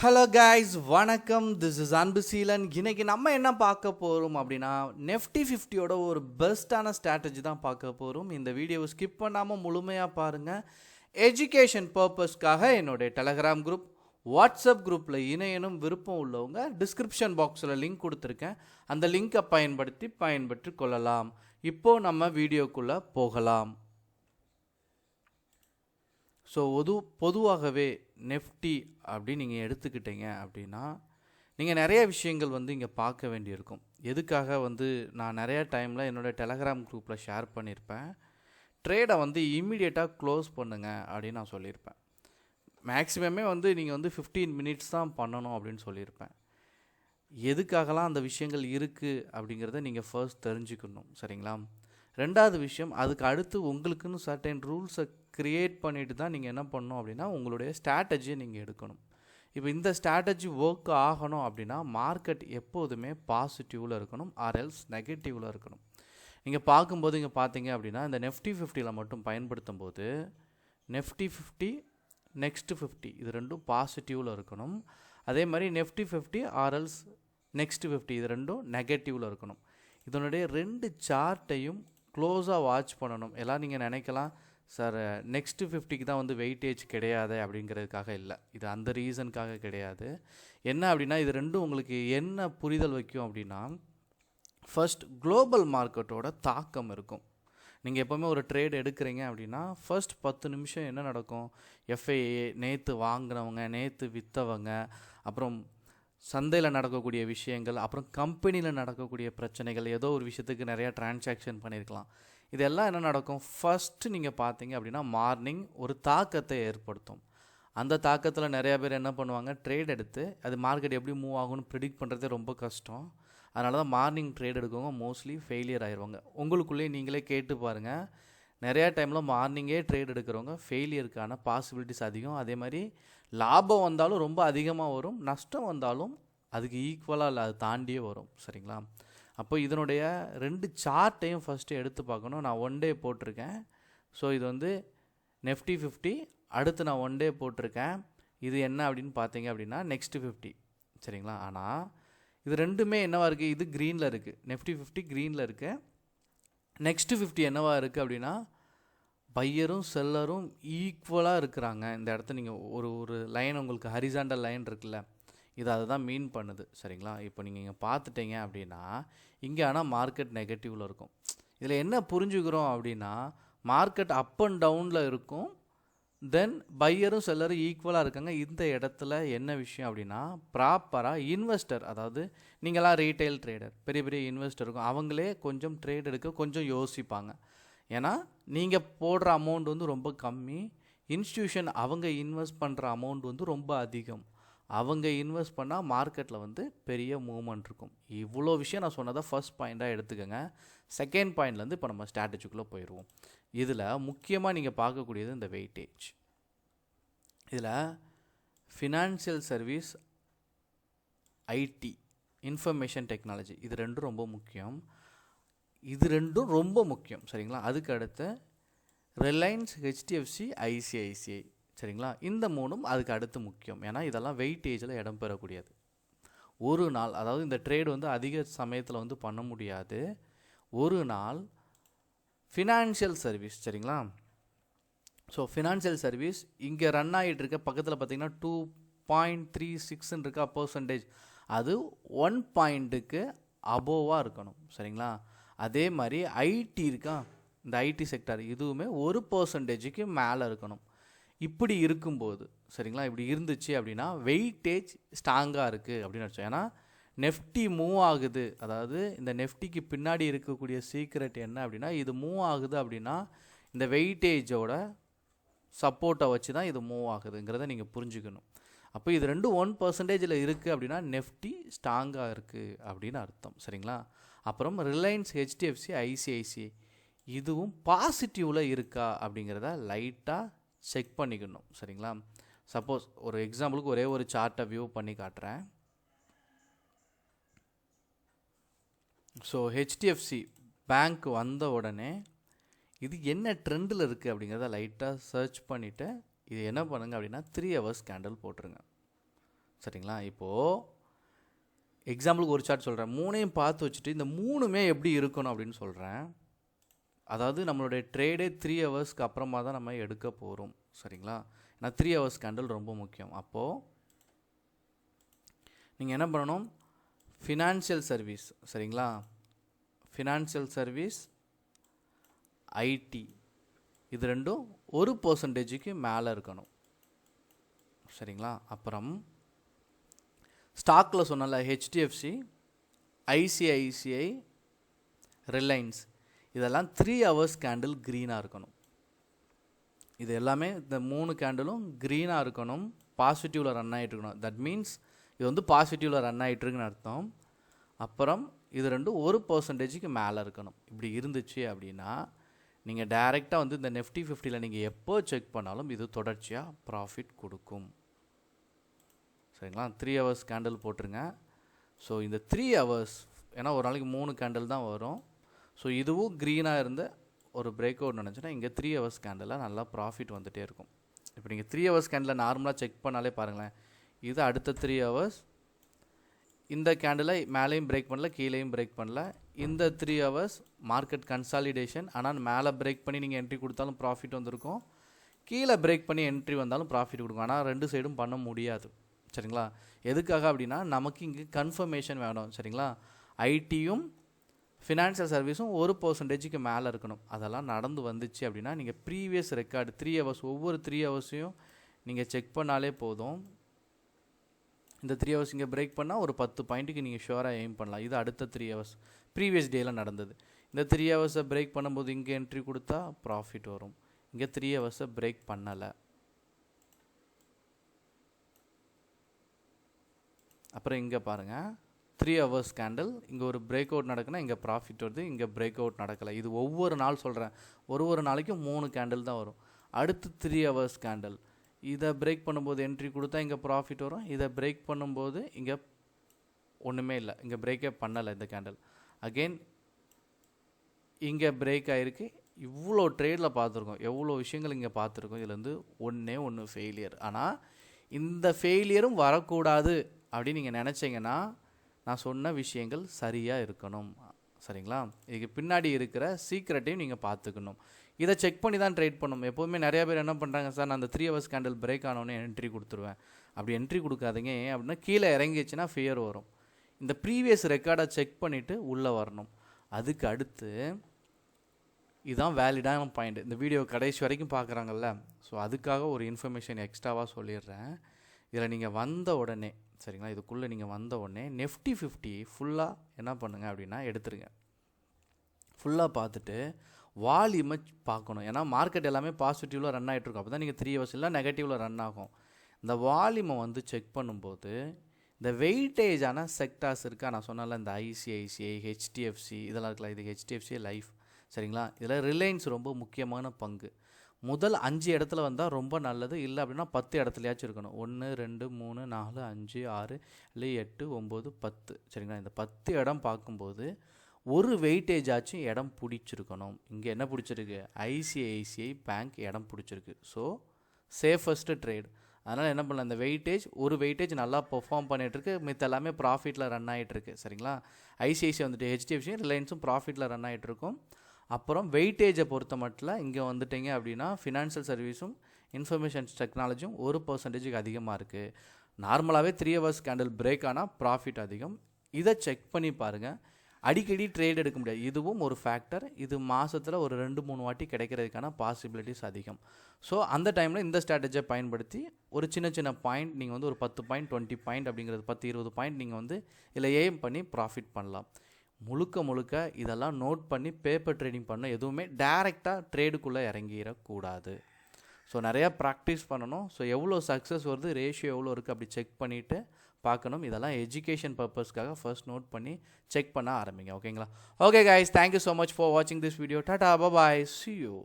Hello guys, வணக்கம். This is Anbuseelan. இன்னைக்கு நம்ம என்ன பார்க்க போகிறோம் அப்படின்னா, நெஃப்டி 50யோட ஒரு பெஸ்ட்டான ஸ்ட்ராட்டஜி தான் பார்க்க போகிறோம். இந்த வீடியோவை ஸ்கிப் பண்ணாமல் முழுமையாக பாருங்கள். எஜுகேஷன் பர்பஸ்க்காக என்னுடைய டெலகிராம் குரூப், வாட்ஸ்அப் குரூப்பில் இணையனும் விருப்பம் உள்ளவங்க டிஸ்கிரிப்ஷன் பாக்ஸில் லிங்க் கொடுத்துருக்கேன். அந்த லிங்கை பயன்பெற்று கொள்ளலாம். இப்போது நம்ம வீடியோக்குள்ளே போகலாம். ஸோ பொதுவாகவே நெஃப்டி அப்படின்னு நீங்கள் எடுத்துக்கிட்டீங்க அப்படின்னா, நீங்கள் நிறைய விஷயங்கள் இங்கே பார்க்க வேண்டியிருக்கும். எதுக்காக நான் நிறைய டைமில் என்னோடய டெலகிராம் குரூப்பில் ஷேர் பண்ணியிருப்பேன். ட்ரேடை இம்மீடியட்டாக க்ளோஸ் பண்ணுங்கள் அப்படின்னு நான் சொல்லியிருப்பேன். மேக்ஸிமமே நீங்கள் 15 மினிட்ஸ் தான் பண்ணணும் அப்படின்னு சொல்லியிருப்பேன். எதுக்காகலாம் அந்த விஷயங்கள் இருக்குது அப்படிங்கிறத நீங்கள் ஃபர்ஸ்ட் தெரிஞ்சுக்கணும், சரிங்களா? ரெண்டாவது விஷயம், அதுக்கு அடுத்து உங்களுக்குன்னு சர்டைன் ரூல்ஸை க்ரியேட் பண்ணிட்டு தான் நீங்கள் என்ன பண்ணணும் அப்படின்னா, உங்களுடைய ஸ்ட்ராட்டஜியை நீங்கள் எடுக்கணும். இப்போ இந்த ஸ்ட்ராட்டஜி ஒர்க் ஆகணும் அப்படின்னா, மார்க்கெட் எப்போதுமே பாசிட்டிவில் இருக்கணும், ஆர்எல்ஸ் நெகட்டிவில் இருக்கணும். நீங்கள் பார்க்கும்போது இங்கே பார்த்தீங்க அப்படின்னா, இந்த நெஃப்டி 50ல் மட்டும் பயன்படுத்தும் போது நெஃப்டி 50 நெக்ஸ்ட் 50 இது ரெண்டும் பாசிட்டிவில் இருக்கணும். அதே மாதிரி நெஃப்டி 50 ஆர்எல்ஸ் நெக்ஸ்ட் 50 இது ரெண்டும் நெகட்டிவில் இருக்கணும். இதனுடைய ரெண்டு சார்ட்டையும் க்ளோஸாக வாட்ச் பண்ணணும். எல்லாம் நீங்கள் நினைக்கலாம், சார் நெக்ஸ்ட்டு 50க்கு தான் வெயிட்டேஜ் கிடையாது அப்படிங்கிறதுக்காக இல்லை. இது அந்த ரீசனுக்காக கிடையாது. என்ன அப்படின்னா, இது ரெண்டும் உங்களுக்கு என்ன புரிதல் வைக்கும் அப்படின்னா, ஃபர்ஸ்ட் குளோபல் மார்க்கெட்டோட தாக்கம் இருக்கும். நீங்கள் எப்போவுமே ஒரு ட்ரேட் எடுக்கிறீங்க அப்படின்னா, ஃபர்ஸ்ட் 10 நிமிஷம் என்ன நடக்கும், எஃப்ஐஏ நேற்று வாங்கினவங்க, நேற்று விற்றவங்க, அப்புறம் சந்தையில் நடக்கக்கூடிய விஷயங்கள், அப்புறம் கம்பெனியில் நடக்கக்கூடிய பிரச்சனைகள், ஏதோ ஒரு விஷயத்துக்கு நிறையா டிரான்சாக்ஷன் பண்ணியிருக்கலாம். இதெல்லாம் என்ன நடக்கும், ஃபஸ்ட்டு நீங்கள் பார்த்தீங்க அப்படின்னா மார்னிங் ஒரு தாக்கத்தை ஏற்படுத்தும். அந்த தாக்கத்தில் நிறையா பேர் என்ன பண்ணுவாங்க, ட்ரேட் எடுத்து அது மார்க்கெட் எப்படி மூவ் ஆகும்னு ப்ரிடிக்ட் பண்ணுறதே ரொம்ப கஷ்டம். அதனால தான் மார்னிங் ட்ரேட் எடுக்கவங்க மோஸ்ட்லி ஃபெயிலியர் ஆயிடுவாங்க. உங்களுக்குள்ளேயே நீங்களே கேட்டு பாருங்கள், நிறையா டைமில் மார்னிங்கே ட்ரேட் எடுக்கிறவங்க ஃபெயிலியருக்கான பாசிபிலிட்டிஸ் அதிகம். அதே மாதிரி லாபம் வந்தாலும் ரொம்ப அதிகமாக வரும், நஷ்டம் வந்தாலும் அதுக்கு ஈக்குவலாக இல்லை, அது தாண்டியே வரும், சரிங்களா? அப்போ இதனுடைய ரெண்டு சார்ட்டையும் ஃபஸ்ட்டு எடுத்து பார்க்கணும். நான் 1 டே போட்டிருக்கேன். ஸோ இது நெஃப்டி 50, அடுத்து நான் 1 டே போட்டிருக்கேன். இது என்ன அப்படின்னு பார்த்தீங்க அப்படின்னா நெக்ஸ்ட்டு 50, சரிங்களா? ஆனால் இது ரெண்டுமே என்னவா இருக்குது, இது க்ரீனில் இருக்குது, நெஃப்டி 50 க்ரீனில் இருக்குது. நெக்ஸ்ட்டு 50 என்னவா இருக்குது அப்படின்னா, பையரும் செல்லரும் ஈக்குவலாக இருக்கிறாங்க. இந்த இடத்த நீங்கள் ஒரு லைன், உங்களுக்கு ஹரிசாண்டல் லைன் இருக்குல்ல, இது அதை தான் மீன் பண்ணுது, சரிங்களா? இப்போ நீங்கள் இங்கே பார்த்துட்டீங்க அப்படின்னா, இங்கே ஆனால் மார்க்கெட் நெகட்டிவில் இருக்கும். இதில் என்ன புரிஞ்சுக்கிறோம் அப்படின்னா, மார்க்கெட் அப் அண்ட் டவுனில் இருக்கும், தென் பையரும் செல்லரும் ஈக்குவலாக இருக்காங்க. இந்த இடத்துல என்ன விஷயம் அப்படின்னா, ப்ராப்பராக இன்வெஸ்டர், அதாவது நீங்களாம் ரீட்டைல் ட்ரேடர், பெரிய பெரிய இன்வெஸ்டர் இருக்கும், அவங்களே கொஞ்சம் ட்ரேட் எடுக்க கொஞ்சம் யோசிப்பாங்க. ஏன்னா நீங்கள் போடுற அமௌண்ட் ரொம்ப கம்மி, இன்ஸ்டியூஷன் அவங்க இன்வெஸ்ட் பண்ணுற அமௌண்ட் ரொம்ப அதிகம். அவங்க இன்வெஸ்ட் பண்ணால் மார்க்கெட்டில் பெரிய மூவ்மெண்ட் இருக்கும். இவ்வளோ விஷயம் நான் சொன்னதை ஃபர்ஸ்ட் பாயிண்ட்டாக எடுத்துக்கோங்க. செகண்ட் பாயிண்ட்லேருந்து இப்போ நம்ம ஸ்ட்ராட்டஜிக்குள்ளே போயிடுவோம். இதில் முக்கியமாக நீங்கள் பார்க்கக்கூடியது இந்த வெயிட்டேஜ். இதில் financial service, IT, information technology, இது ரெண்டும் ரொம்ப முக்கியம். சரிங்களா? அதுக்கு அடுத்து ரிலையன்ஸ், ஹெச்டிஎஃப்சி, ஐசிஐசிஐ, சரிங்களா? இந்த மூணும் அதுக்கு அடுத்து முக்கியம். ஏன்னா இதெல்லாம் வெயிட்டேஜில் இடம் பெறக்கூடியது. ஒரு நாள், அதாவது இந்த ட்ரேடு அதிக சமயத்தில் பண்ண முடியாது. ஒரு நாள் ஃபினான்ஷியல் சர்வீஸ், சரிங்களா? ஸோ ஃபினான்ஷியல் சர்வீஸ் இங்கே ரன் ஆகிட்டு இருக்க பக்கத்தில் பார்த்தீங்கன்னா 2.36 இருக்கா பர்சன்டேஜ், அது 1 பாயிண்ட்டுக்கு அபோவாக இருக்கணும், சரிங்களா? அதே மாதிரி ஐடி இருக்கா, இந்த ஐடி செக்டர் இதுவுமே 1% மேலே இருக்கணும். இப்படி இருக்கும்போது, சரிங்களா, இப்படி இருந்துச்சு அப்படின்னா வெயிட்டேஜ் ஸ்ட்ராங்காக இருக்குது அப்படின்னு அர்த்தம். ஏன்னா நெஃப்டி மூவ் ஆகுது, அதாவது இந்த நெஃப்டிக்கு பின்னாடி இருக்கக்கூடிய சீக்ரெட் என்ன அப்படின்னா, இது மூவ் ஆகுது அப்படின்னா இந்த வெயிட்டேஜோட சப்போர்ட்டை வச்சு தான் இது மூவ் ஆகுதுங்கிறத நீங்கள் புரிஞ்சுக்கணும். அப்போ இது ரெண்டும் 1% இருக்குது அப்படின்னா நெஃப்டி ஸ்ட்ராங்காக இருக்குது அப்படின்னு அர்த்தம், சரிங்களா? அப்புறம் ரிலையன்ஸ், ஹெச்டிஎஃப்சி, ஐசிஐசிஐ இதுவும் பாசிட்டிவில் இருக்கா அப்படிங்கிறத லைட்டாக செக் பண்ணிக்கணும், சரிங்களா? சப்போஸ் ஒரு எக்ஸாம்பிளுக்கு ஒரே ஒரு சார்ட்டை வியூ பண்ணி காட்டுறேன். ஸோ ஹெச்டிஎஃப்சி பேங்க் வந்த உடனே இது என்ன ட்ரெண்டில் இருக்குது அப்படிங்கிறத லைட்டாக சர்ச் பண்ணிவிட்டு இது என்ன பண்ணுங்கள் அப்படின்னா 3 ஹவர்ஸ் கேண்டில் போட்டுருங்க, சரிங்களா? இப்போது எக்ஸாம்பிளுக்கு ஒரு சார்ட் சொல்கிறேன். 3ஐயும் பார்த்து வச்சுட்டு இந்த 3மே எப்படி இருக்கணும் அப்படின்னு சொல்கிறேன். அதாவது நம்மளுடைய ட்ரேடே 3 ஹவர்ஸ்க்கு அப்புறமா தான் நம்ம எடுக்க போகிறோம். சரிங்களா? ஏன்னா 3 ஹவர்ஸ் கேண்டில் ரொம்ப முக்கியம். அப்போது நீங்கள் என்ன பண்ணணும், ஃபினான்ஷியல் சர்வீஸ், சரிங்களா, ஃபினான்ஷியல் சர்வீஸ், ஐடி, இது ரெண்டும் 1% மேலே இருக்கணும். சரிங்களா? அப்புறம் ஸ்டாக்கில் சொன்னல ஹெச்டிஎஃப்சி, ஐசிஐசிஐ, ரிலையன்ஸ், இதெல்லாம் 3 ஹவர்ஸ் கேண்டில் க்ரீனாக இருக்கணும். இது எல்லாமே இந்த 3 கேண்டிலும் க்ரீனாக இருக்கணும், பாசிட்டிவில் ரன் ஆகிட்டு இருக்கணும். தட் மீன்ஸ் இது வந்து பாசிட்டிவில் ரன் ஆகிட்டுருக்குன்னு அர்த்தம். அப்புறம் இது ரெண்டும் 1%க்கு மேலே இருக்கணும். இப்படி இருந்துச்சு அப்படின்னா நீங்கள் டைரெக்டாக வந்து இந்த நிஃப்டி 50ல் நீங்கள் எப்போ செக் பண்ணாலும் இது தொடர்ச்சியாக ப்ராஃபிட் கொடுக்கும். சரிங்களா? 3 ஹவர்ஸ் கேண்டில் போட்டுருங்க. ஸோ இந்த 3 ஹவர்ஸ், ஏன்னா ஒரு நாளைக்கு 3 கேண்டில் தான் வரும். ஸோ இதுவும் க்ரீனாக இருந்த ஒரு பிரேக் அவுட் நினச்சின்னா இங்கே 3 ஹவர்ஸ் கேண்டில் நல்லா ப்ராஃபிட் வந்துகிட்டே இருக்கும். இப்போ நீங்கள் 3 ஹவர்ஸ் கேண்டில் நார்மலாக செக் பண்ணாலே பாருங்களேன், இது அடுத்த 3 ஹவர்ஸ் இந்த கேண்டில் மேலேயும் பிரேக் பண்ணல, கீழேயும் பிரேக் பண்ணல. இந்த 3 ஹவர்ஸ் மார்க்கெட் கன்சாலிடேஷன், ஆனால் மேலே பிரேக் பண்ணி நீங்கள் என்ட்ரி கொடுத்தாலும் ப்ராஃபிட் வந்திருக்கும், கீழே பிரேக் பண்ணி என்ட்ரி வந்தாலும் ப்ராஃபிட் கொடுக்கும். ஆனால் 2 சைடும் பண்ண முடியாது. சரிங்களா? எதுக்காக அப்படின்னா நமக்கு இங்கே கன்ஃபர்மேஷன் வேணும். சரிங்களா? ஐடியும் ஃபினான்ஷியல் சர்வீஸும் 1%க்கு மேலே இருக்கணும். அதெல்லாம் நடந்து வந்துச்சு அப்படின்னா நீங்கள் ப்ரீவியஸ் ரெக்கார்டு 3 ஹவர்ஸ், ஒவ்வொரு 3 ஹவர்ஸையும் நீங்கள் செக் பண்ணாலே போதும். இந்த 3 ஹவர்ஸ் இங்கே பிரேக் பண்ணால் ஒரு 10 பாயிண்ட்டுக்கு நீங்கள் ஷுவராக எய்ம் பண்ணலாம். இது அடுத்த 3 ஹவர்ஸ் ப்ரீவியஸ் டேயில் நடந்தது. இந்த 3 ஹவர்ஸை பிரேக் பண்ணும்போது இங்கே என்ட்ரி கொடுத்தா ப்ராஃபிட் வரும். இங்கே 3 ஹவர்ஸை பிரேக் பண்ணலை. அப்புறம் இங்கே பாருங்கள், 3 ஹவர்ஸ் கேண்டில், இங்கே ஒரு பிரேக் அவுட் நடக்குன்னா இங்கே ப்ராஃபிட் வருது, இங்கே பிரேக் அவுட் நடக்கலை. இது ஒவ்வொரு நாள் சொல்கிறேன், ஒரு நாளைக்கும் 3 கேண்டில் தான் வரும். அடுத்து 3 ஹவர்ஸ் கேண்டில், இதை பிரேக் பண்ணும்போது என்ட்ரி கொடுத்தா இங்கே ப்ராஃபிட் வரும், இதை பிரேக் பண்ணும்போது இங்கே ஒன்றுமே இல்லை, இங்கே பிரேக்கே பண்ணலை இந்த கேண்டில். அகெயின் இங்கே பிரேக் ஆகிருக்கு. இவ்வளோ ட்ரேடில் பார்த்துருக்கோம், எவ்வளோ விஷயங்கள் இங்கே பார்த்துருக்கோம். இதில் வந்து ஒன்று ஃபெயிலியர். ஆனால் இந்த ஃபெயிலியரும் வரக்கூடாது அப்படின்னு நீங்கள் நினச்சிங்கன்னா நான் சொன்ன விஷயங்கள் சரியாக இருக்கணும். சரிங்களா? இதுக்கு பின்னாடி இருக்கிற சீக்ரெட்டையும் நீங்கள் பார்த்துக்கணும். இதை செக் பண்ணி தான் ட்ரேட் பண்ணணும். எப்போதுமே நிறையா பேர் என்ன பண்ணுறாங்க, சார் நான் அந்த 3 ஹவர்ஸ் கேண்டில் பிரேக் ஆனோடனே என்ட்ரி கொடுத்துருவேன். அப்படி என்ட்ரி கொடுக்காதீங்க. ஏன் அப்படின்னா கீழே இறங்கிச்சுன்னா ஃபியர் வரும். இந்த ப்ரீவியஸ் ரெக்கார்டை செக் பண்ணிவிட்டு உள்ளே வரணும். அதுக்கு அடுத்து இதுதான் வேலிடான பாயிண்ட். இந்த வீடியோ கடைசி வரைக்கும் பார்க்குறாங்கல்ல, ஸோ அதுக்காக ஒரு இன்ஃபர்மேஷன் எக்ஸ்ட்ராவாக சொல்லிடுறேன். இதில் நீங்கள் வந்த உடனே, சரிங்களா, இதுக்குள்ளே நீங்கள் வந்த உடனே நிஃப்டி 50 ஃபுல்லாக என்ன பண்ணுங்கள் அப்படின்னா எடுத்துருங்க. ஃபுல்லாக பார்த்துட்டு வால்யூமை பார்க்கணும். ஏன்னா மார்க்கெட் எல்லாமே பாசிட்டிவில் ரன் ஆகிட்ருக்கும். அப்போ தான் நீங்கள் 3 ஹவர்ஸ் இல்லை நெகட்டிவில் ரன் ஆகும். இந்த வால்யூமை வந்து செக் பண்ணும்போது இந்த வெயிட்டேஜான செக்டார்ஸ் இருக்கா, நான் சொன்னால இந்த ஐசிஐசிஐ, ஹெச்டிஎஃப்சி, இதெல்லாம் இருக்கலாம். இது ஹெச்டிஎஃப்சி லைஃப். சரிங்களா? இதில் ரிலையன்ஸ் ரொம்ப முக்கியமான பங்கு. முதல் 5 இடத்துல வந்தால் ரொம்ப நல்லது. இல்லை அப்படின்னா 10 இடத்துலையாச்சும் இருக்கணும். 1 2 3 4 5 6 இல்லை 8 9 10. சரிங்களா? இந்த 10 இடம் பார்க்கும்போது ஒரு வெயிட்டேஜ் ஆச்சும் இடம் பிடிச்சிருக்கணும். இங்கே என்ன பிடிச்சிருக்கு, ஐசிஐசிஐ பேங்க் இடம் பிடிச்சிருக்கு. So safest trade. அதனால் என்ன பண்ணலாம், இந்த வெயிட்டேஜ், ஒரு வெயிட்டேஜ் நல்லா பெர்ஃபார்ம் பண்ணிகிட்ருக்கு, மித்த எல்லாமே ப்ராஃபிட்டில் ரன் ஆகிட்டுருக்கு. சரிங்களா? ஐசிஐசி வந்துட்டு ஹெச்டிஎஃப்சி, ரிலையன்ஸும் ப்ராஃபிட்டில் ரன் ஆகிட்ருக்கும். அப்புறம் வெயிட்டேஜை பொறுத்த மட்டும் இங்கே வந்துட்டிங்க அப்படின்னா ஃபினான்ஷியல் சர்வீஸும் இன்ஃபர்மேஷன் டெக்னாலஜியும் 1%க்கு அதிகமாக இருக்குது. நார்மலாகவே 3 ஹவர்ஸ் கேண்டில் பிரேக் ஆனால் ப்ராஃபிட் அதிகம். இதை செக் பண்ணி பாருங்கள். அடிக்கடி ட்ரேட் எடுக்க முடியாது, இதுவும் ஒரு ஃபேக்டர். இது மாதத்தில் ஒரு 2-3 வாட்டி கிடைக்கிறதுக்கான பாசிபிலிட்டிஸ் அதிகம். ஸோ அந்த டைமில் இந்த ஸ்ட்ராட்டஜியை பயன்படுத்தி ஒரு சின்ன பாயிண்ட் நீங்கள் வந்து ஒரு 10 பாயிண்ட் 20 பாயிண்ட் அப்படிங்கிறது 10-20 பாயிண்ட் நீங்கள் வந்து இதில் எய்ம் பண்ணி ப்ராஃபிட் பண்ணலாம். முழுக்க இதெல்லாம் நோட் பண்ணி பேப்பர் ட்ரேடிங் பண்ண, எதுவுமே டைரெக்டாக ட்ரேடுக்குள்ளே இறங்கிடக்கூடாது. ஸோ நிறையா ப்ராக்டிஸ் பண்ணணும். ஸோ எவ்வளோ சக்ஸஸ் வருது, ரேஷியோ எவ்வளோ இருக்குது அப்படி செக் பண்ணிவிட்டு பார்க்கணும். இதெல்லாம் எஜுகேஷன் பர்பஸ்க்காக ஃபர்ஸ்ட் நோட் பண்ணி செக் பண்ண ஆரம்பிங்க. ஓகேங்களா? Okay guys, thank you so much for வாட்சிங் திஸ் வீடியோ. டாடா, பாய், see you.